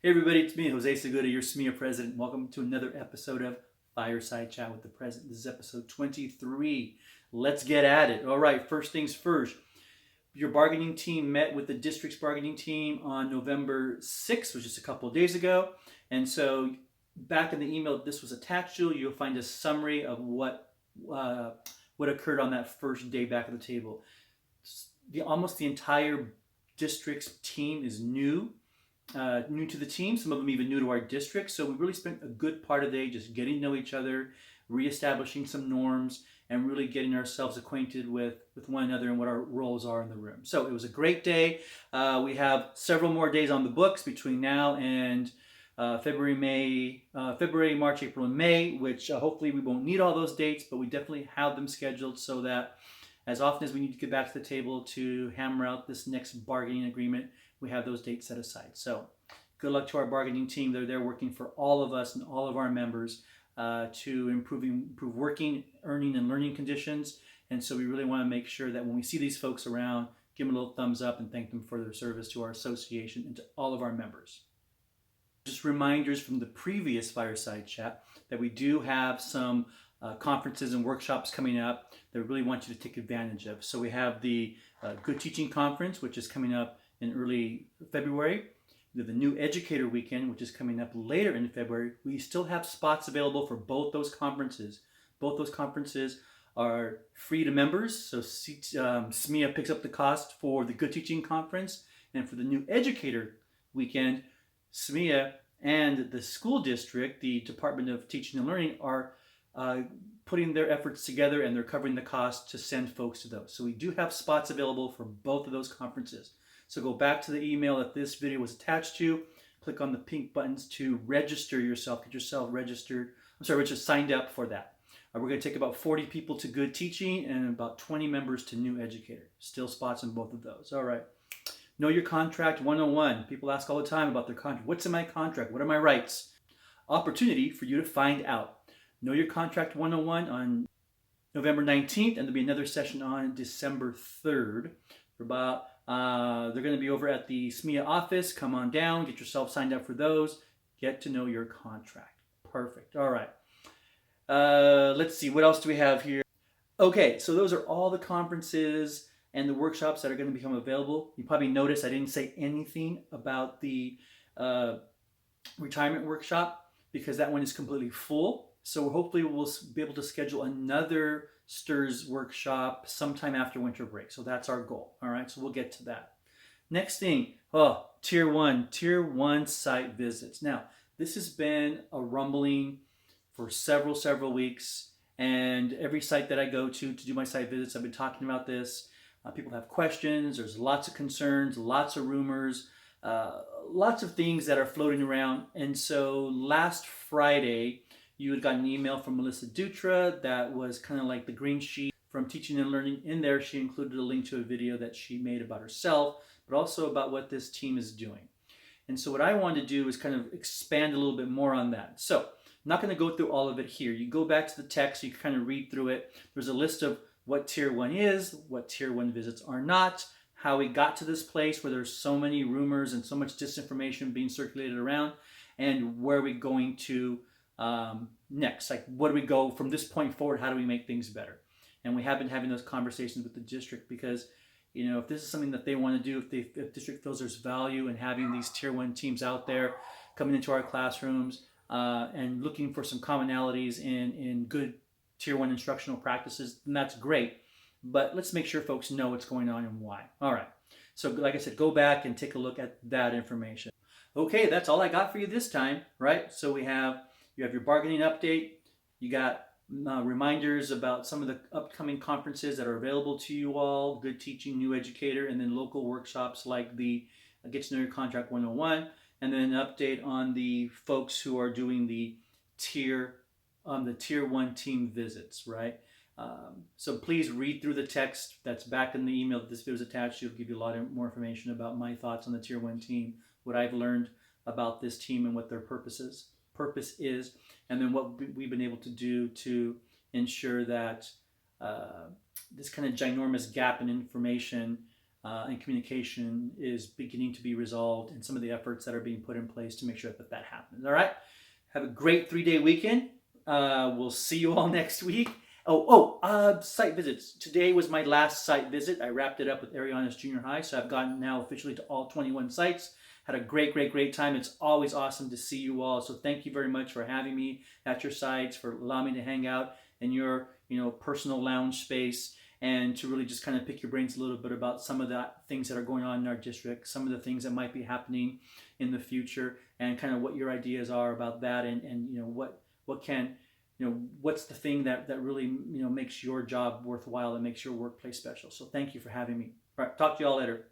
Hey everybody, it's me, Jose Segura, your SMEA president. Welcome to another episode of Fireside Chat with the President. This is episode 23. Let's get at it. All right, first things first. Your bargaining team met with the district's bargaining team on November 6th, which is a couple of days ago. And so back in the email this was attached to, you'll find a summary of what occurred on that first day back at the table. Almost the entire district's team is new to the team, some of them even new to our district. So we really spent a good part of the day just getting to know each other, reestablishing some norms, and really getting ourselves acquainted with one another and what our roles are in the room. So it was a great day. We have several more days on the books between now and February, March, April, and May, which hopefully we won't need all those dates, but we definitely have them scheduled so that as often as we need to get back to the table to hammer out this next bargaining agreement, we have those dates set aside. So good luck to our bargaining team. They're there working for all of us and all of our members to improve working, earning, and learning conditions. And so we really want to make sure that when we see these folks around, give them a little thumbs up and thank them for their service to our association and to all of our members. Just reminders from the previous Fireside Chat that we do have some conferences and workshops coming up that we really want you to take advantage of. So we have the Good Teaching Conference, which is coming up in early February. We have the New Educator Weekend, which is coming up later in February. We still have spots available for both those conferences. Both those conferences are free to members, so SMEA picks up the cost for the Good Teaching Conference, and for the New Educator Weekend, SMEA and the school district, the Department of Teaching and Learning, are putting their efforts together, and they're covering the cost to send folks to those. So we do have spots available for both of those conferences. So go back to the email that this video was attached to, click on the pink buttons to register yourself, get yourself registered. Just signed up for that. We're going to take about 40 people to Good Teaching and about 20 members to New Educator. Still spots in both of those. All right. Know your contract 101. People ask all the time about their contract. What's in my contract? What are my rights? Opportunity for you to find out. Know your contract 101 on November 19th, and there'll be another session on December 3rd. For about they're going to be over at the SMEA office. Come on down, get yourself signed up for those. Get to know your contract. Perfect. All right. Let's see. What else do we have here? Okay, so those are all the conferences and the workshops that are going to become available. You probably noticed I didn't say anything about the retirement workshop because that one is completely full. So hopefully we'll be able to schedule another STIRS workshop sometime after winter break. So that's our goal. All right, so we'll get to that. Next thing, Tier 1 site visits. Now, this has been a rumbling for several weeks, and every site that I go to do my site visits, I've been talking about this. People have questions, there's lots of concerns, lots of rumors, lots of things that are floating around. And so last Friday, you had gotten an email from Melissa Dutra that was kind of like the green sheet from Teaching and Learning. In there, she included a link to a video that she made about herself, but also about what this team is doing. And so what I wanted to do is kind of expand a little bit more on that. So I'm not going to go through all of it here. You go back to the text, so you can kind of read through it. There's a list of what Tier 1 is, what Tier 1 visits are not, how we got to this place where there's so many rumors and so much disinformation being circulated around, and where are we going to next. Like, what do we go from this point forward? How do we make things better? And we have been having those conversations with the district because, you know, if this is something that they want to do, if the district feels there's value in having these Tier 1 teams out there coming into our classrooms and looking for some commonalities in good Tier 1 instructional practices, then that's great. But let's make sure folks know what's going on and why. All right. So like I said, go back and take a look at that information. Okay, that's all I got for you this time, right? So you have your bargaining update. You got reminders about some of the upcoming conferences that are available to you all, Good Teaching, New Educator, and then local workshops like the Get to Know Your Contract 101, and then an update on the folks who are doing the Tier 1 team visits, right? So please read through the text that's back in the email that this video is attached to. It'll give you a lot more information about my thoughts on the Tier 1 team, what I've learned about this team and what their purpose is, and then what we've been able to do to ensure that this kind of ginormous gap in information and communication is beginning to be resolved, and some of the efforts that are being put in place to make sure that that happens. All right. Have a great 3-day weekend. We'll see you all next week. Site visits. Today was my last site visit. I wrapped it up with Ariana's Junior High, so I've gotten now officially to all 21 sites. Had a great time. It's always awesome to see you all. So thank you very much for having me at your sites, for allowing me to hang out in your personal lounge space, and to really just kind of pick your brains a little bit about some of the things that are going on in our district, some of the things that might be happening in the future, and kind of what your ideas are about that, and what's the thing that really makes your job worthwhile and makes your workplace special. So thank you for having me. All right, talk to you all later.